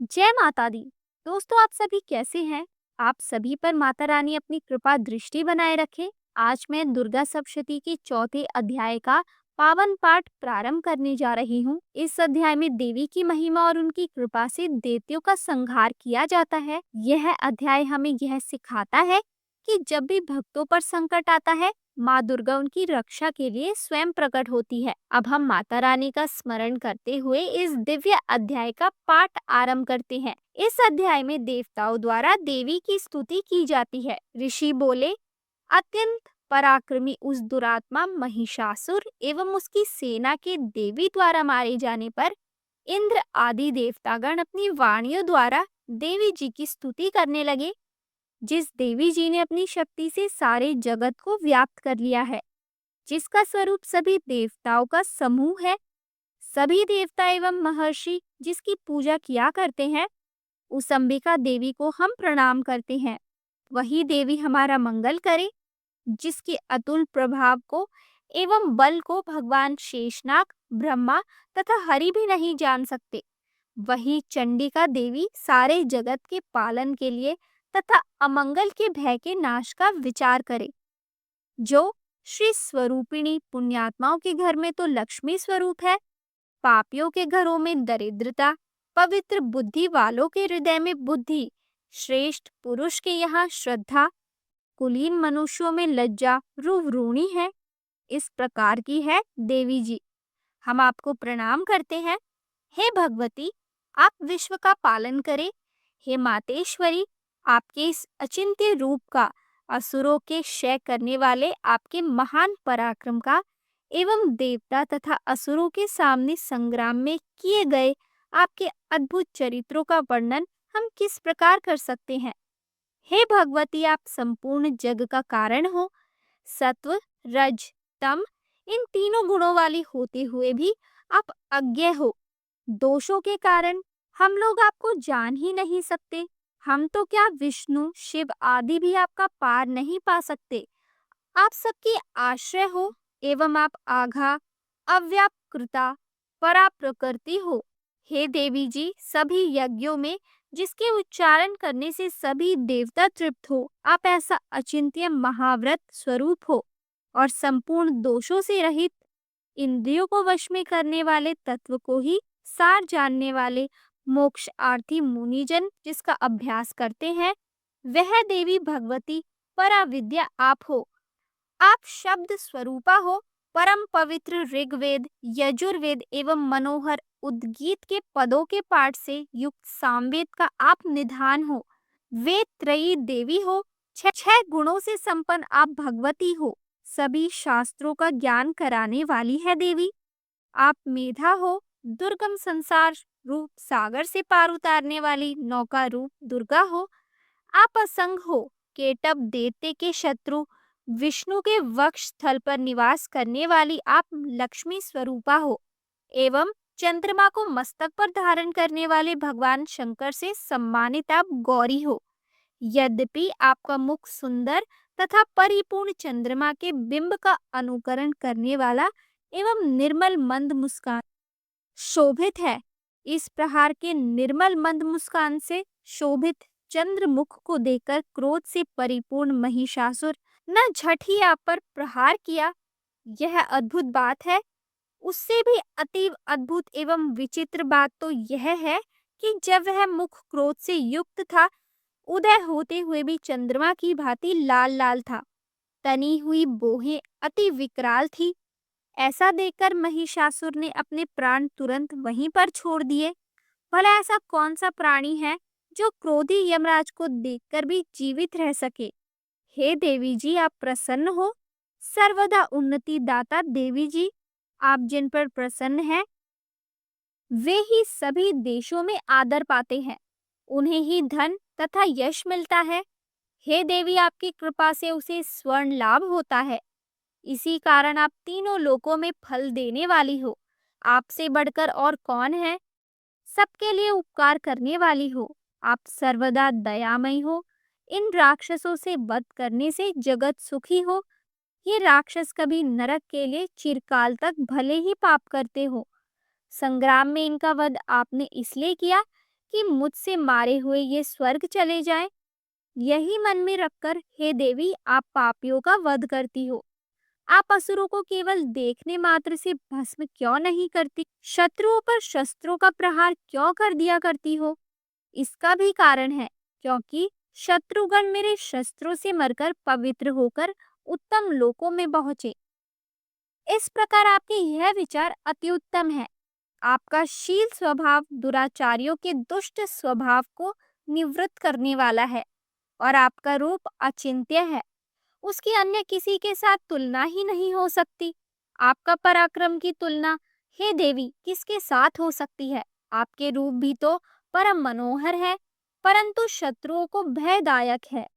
जय माता दी। दोस्तों, आप सभी कैसे हैं? आप सभी पर माता रानी अपनी कृपा दृष्टि बनाए रखे। आज मैं दुर्गा सप्तशती के चौथे अध्याय का पावन पाठ प्रारंभ करने जा रही हूँ। इस अध्याय में देवी की महिमा और उनकी कृपा से दैत्यों का संहार किया जाता है। यह अध्याय हमें यह सिखाता है कि जब भी भक्तों पर संकट आता है, माँ दुर्गा उनकी रक्षा के लिए स्वयं प्रकट होती है। अब हम माता रानी का स्मरण करते हुए इस दिव्य अध्याय का पाठ आरंभ करते हैं। इस अध्याय में देवताओं द्वारा देवी की स्तुति की जाती है। ऋषि बोले, अत्यंत पराक्रमी उस दुरात्मा महिषासुर एवं उसकी सेना के देवी द्वारा मारे जाने पर इंद्र आदि देवतागण अपनी वाणियों द्वारा देवी जी की स्तुति करने लगे। जिस देवी जी ने अपनी शक्ति से सारे जगत को व्याप्त कर लिया है, जिसका स्वरूप सभी देवताओं का समूह है, सभी देवता एवं महर्षि जिसकी पूजा किया करते हैं, उस अंबिका देवी को हम प्रणाम करते हैं। वही देवी हमारा मंगल करे, जिसके अतुल प्रभाव को एवं बल को भगवान शेषनाग, ब्रह्मा तथा हरि भी नहीं जान सकते। वही चंडिका देवी सारे जगत के पालन के लिए तथा अमंगल के भय के नाश का विचार करे। जो श्री स्वरूपिणी पुण्यात्माओं के घर में तो लक्ष्मी स्वरूप है, पापियों के घरों में दरिद्रता, पवित्र बुद्धि वालों के हृदय में बुद्धि, श्रेष्ठ पुरुष के यहाँ श्रद्धा, कुलीन मनुष्यों में लज्जा रूणी है। इस प्रकार की है देवी जी। हम आपको प्रणाम करते हैं। हे भगवती, आप विश्व का पालन करें। हे मातेश्वरी, आपके इस अचिंत्य रूप का, असुरों के क्षय करने वाले आपके महान पराक्रम का एवं देवता तथा असुरों के सामने संग्राम में किए गए आपके अद्भुत चरित्रों का वर्णन हम किस प्रकार कर सकते हैं। हे भगवती, आप संपूर्ण जग का कारण हो। सत्व, रज, तम इन तीनों गुणों वाली होते हुए भी आप अज्ञे हो। दोषों के कारण हम लोग आपको जान ही नहीं सकते। हम तो क्या, विष्णु शिव आदि भी आपका पार नहीं पा सकते। आप सबकी आश्रय हो एवं आप आघा, अव्याकृता, परा प्रकृति हो। हे देवी जी, सभी यज्ञों में जिसके उच्चारण करने से सभी देवता तृप्त हो, आप ऐसा अचिंत्य महाव्रत स्वरूप हो और संपूर्ण दोषों से रहित, इंद्रियों को वश में करने वाले, तत्व को ही सार जानने वाले मोक्ष आर्थी मुनिजन जिसका अभ्यास करते हैं, वह देवी भगवती पराविद्या आप हो। आप शब्द स्वरूपा हो। परम पवित्र ऋग्वेद, यजुर्वेद एवं मनोहर उद्गीत के पदों के पाठ से युक्त सामवेद का आप निधान हो। वेद त्रयी देवी हो। छह गुणों से संपन्न आप भगवती हो। सभी शास्त्रों का ज्ञान कराने वाली है देवी। आप मेधा हो। दुर्गम संसार रूप सागर से पार उतारने वाली नौका रूप दुर्गा हो। आप असंग हो। केटब दैत्य के शत्रु विष्णु के वक्ष स्थल पर निवास करने वाली आप लक्ष्मी स्वरूपा हो एवं चंद्रमा को मस्तक पर धारण करने वाले भगवान शंकर से सम्मानित आप गौरी हो। यद्यपि आपका मुख सुंदर तथा परिपूर्ण चंद्रमा के बिंब का अनुकरण करने वाला एवं निर्मल मंद मुस्कान शोभित है। इस प्रहार के निर्मल मंद मुस्कान से शोभित चंद्रमुख को देखकर क्रोध से परिपूर्ण महिषासुर न झट ही आप पर प्रहार किया। यह अद्भुत बात है। उससे भी अतीव अद्भुत एवं विचित्र बात तो यह है कि जब वह मुख क्रोध से युक्त था, उदय होते हुए भी चंद्रमा की भांति लाल लाल था। तनी हुई बोहें अति विकराल थी। ऐसा देखकर महिषासुर ने अपने प्राण तुरंत वहीं पर छोड़ दिए। भला ऐसा कौन सा प्राणी है जो क्रोधी यमराज को देखकर भी जीवित रह सके। हे देवी जी, आप प्रसन्न हो। सर्वदा उन्नति दाता देवी जी, आप जिन पर प्रसन्न हैं, वे ही सभी देशों में आदर पाते हैं। उन्हें ही धन तथा यश मिलता है। हे देवी, आपकी कृपा से उसे स्वर्ण लाभ होता है। इसी कारण आप तीनों लोकों में फल देने वाली हो। आपसे बढ़कर और कौन है? सबके लिए उपकार करने वाली हो। आप सर्वदा दयामयी हो। इन राक्षसों से वध करने से जगत सुखी हो। ये राक्षस कभी नरक के लिए चिरकाल तक भले ही पाप करते हो। संग्राम में इनका वध आपने इसलिए किया कि मुझसे मारे हुए ये स्वर्ग चले जाएं। यही मन में रखकर हे देवी आप पापियों का वध करती हो। आप असुरों को केवल देखने मात्र से भस्म क्यों नहीं करती? शत्रुओं पर शस्त्रों का प्रहार क्यों कर दिया करती हो? इसका भी कारण है, क्योंकि शत्रुगण मेरे शस्त्रों से मरकर पवित्र होकर उत्तम लोकों में पहुंचे। इस प्रकार आपके यह विचार अति उत्तम है। आपका शील स्वभाव दुराचारियों के दुष्ट स्वभाव को निवृत्त करने वाला है और आपका रूप अचिंत्य है। उसकी अन्य किसी के साथ तुलना ही नहीं हो सकती। आपका पराक्रम की तुलना हे देवी किसके साथ हो सकती है? आपके रूप भी तो परम मनोहर है, परंतु शत्रुओं को भयदायक है।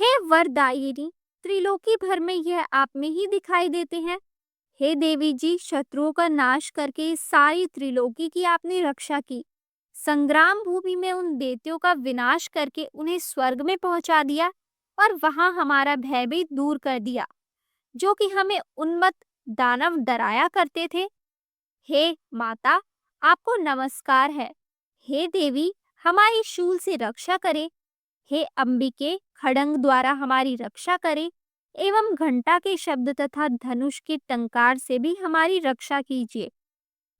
हे वरदायिनी, त्रिलोकी भर में यह आप में ही दिखाई देते हैं। हे देवी जी, शत्रुओं का नाश करके इस सारी त्रिलोकी की आपने रक्षा की। संग्राम भूमि में उन दैत्यों का विनाश करके उन्हें स्वर्ग में पहुंचा दिया और वहां हमारा भय भी दूर कर दिया, जो कि हमें उन्मत्त दानव डराया करते थे। हे माता, आपको नमस्कार है। हे देवी, हमारी शूल से रक्षा करें। हे अंबिके, खड़ंग द्वारा हमारी रक्षा करें एवं घंटा के शब्द तथा धनुष के टंकार से भी हमारी रक्षा कीजिए।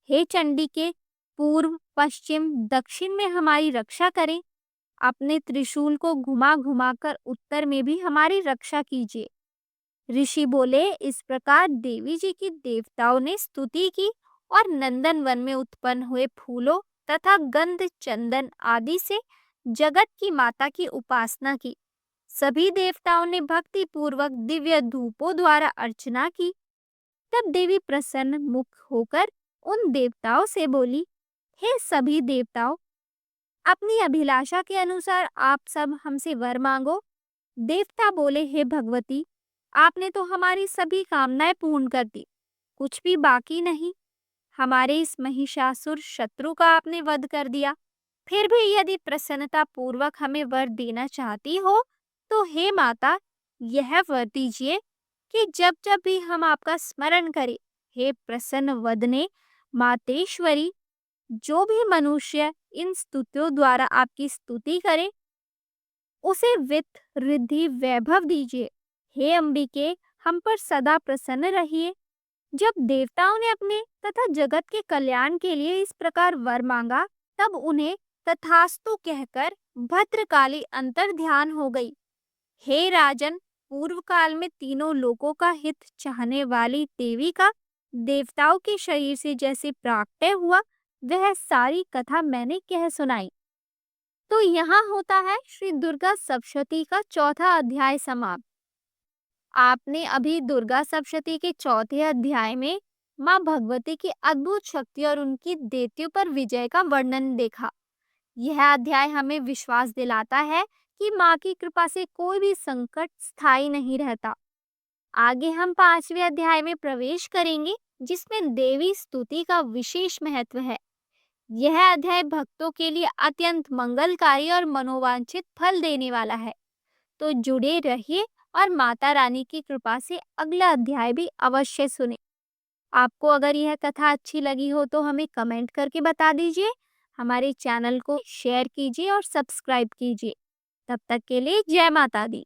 हे चंडी के पूर्व पश्चिम दक्षिण में हमारी रक्षा करें। अपने त्रिशूल को घुमा घुमा कर उत्तर में भी हमारी रक्षा कीजिए। ऋषि बोले। इस प्रकार देवी जी की देवताओं ने स्तुति की और नंदन वन में उत्पन्न हुए फूलों तथा गंध चंदन आदि से जगत की माता की उपासना की। सभी देवताओं ने भक्ति पूर्वक दिव्य धूपों द्वारा अर्चना की। तब देवी प्रसन्न मुख होकर उन देवताओं से बोली, हे सभी देवताओं, अपनी अभिलाषा के अनुसार आप सब हमसे वर मांगो। देवता बोले, हे भगवती, आपने तो हमारी सभी कामनाएं पूर्ण कर दी, कुछ भी बाकी नहीं। हमारे इस महिषासुर शत्रु का आपने वध कर दिया। फिर भी यदि प्रसन्नता पूर्वक हमें वर देना चाहती हो तो हे माता, यह वर दीजिए कि जब जब भी हम आपका स्मरण करें, हे प्रसन्न वदने मातेश्वरी, जो भी मनुष्य इन स्तुतियों द्वारा आपकी स्तुति करे उसे वित्त रिद्धि वैभव दीजिए। हे अंबिके, हम पर सदा प्रसन्न रहिए। जब देवताओं ने अपने तथा जगत के कल्याण के लिए इस प्रकार वर मांगा, तब उन्हें तथास्तु कहकर भद्रकाली अंतर ध्यान हो गई। हे राजन, पूर्व काल में तीनों लोकों का हित चाहने वाली देवी का देवताओं के शरीर से जैसे प्राकट्य हुआ, वह सारी कथा मैंने कह सुनाई। तो यहाँ होता है श्री दुर्गा सप्तशती का चौथा अध्याय समाप्त। आपने अभी दुर्गा सप्तशती के चौथे अध्याय में माँ भगवती की अद्भुत शक्ति और उनकी दैत्यों पर विजय का वर्णन देखा। यह अध्याय हमें विश्वास दिलाता है कि माँ की कृपा से कोई भी संकट स्थायी नहीं रहता। आगे हम पांचवें अध्याय में प्रवेश करेंगे, जिसमें देवी स्तुति का विशेष महत्व है। यह अध्याय भक्तों के लिए अत्यंत मंगलकारी और मनोवांछित फल देने वाला है। तो जुड़े रहिए और माता रानी की कृपा से अगला अध्याय भी अवश्य सुने। आपको अगर यह कथा अच्छी लगी हो तो हमें कमेंट करके बता दीजिए। हमारे चैनल को शेयर कीजिए और सब्सक्राइब कीजिए। तब तक के लिए जय माता दी।